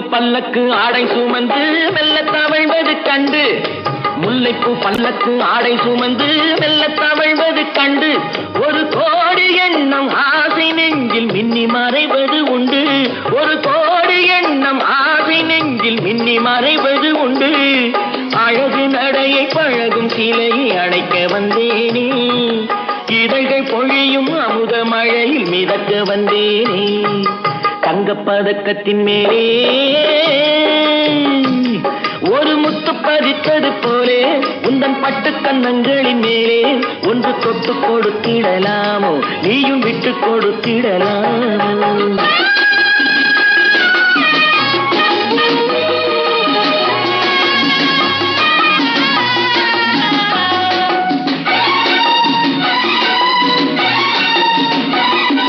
பல்லக்கு ஆடை சுமந்து மெல்ல தவழ்வது கண்டு, முல்லைப்பூ பல்லக்கு ஆடை சுமந்து மெல்ல தவழ்வது கண்டு, ஒரு கோடி எண்ணம் ஆசை நெஞ்சில் மின்னி மறைவது உண்டு. ஒரு கோடி எண்ணம் ஆசை நெஞ்சில் மின்னி மறைவது உண்டு. அழகு நடையை பழகும் சிலையை அணைக்க வந்தேனே, இதழ்கள் பொழியும் அமுத மழையில் மிதக்க வந்தேனே. தங்கப்பதக்கத்தின் மேலே ஒரு முத்து பதித்தது போலே, உந்தன் பட்டு கன்னங்களின் மேலே ஒன்று தொட்டு கொடுத்திடலாமோ, நீயும் விட்டு கொடுத்திடலாமோ.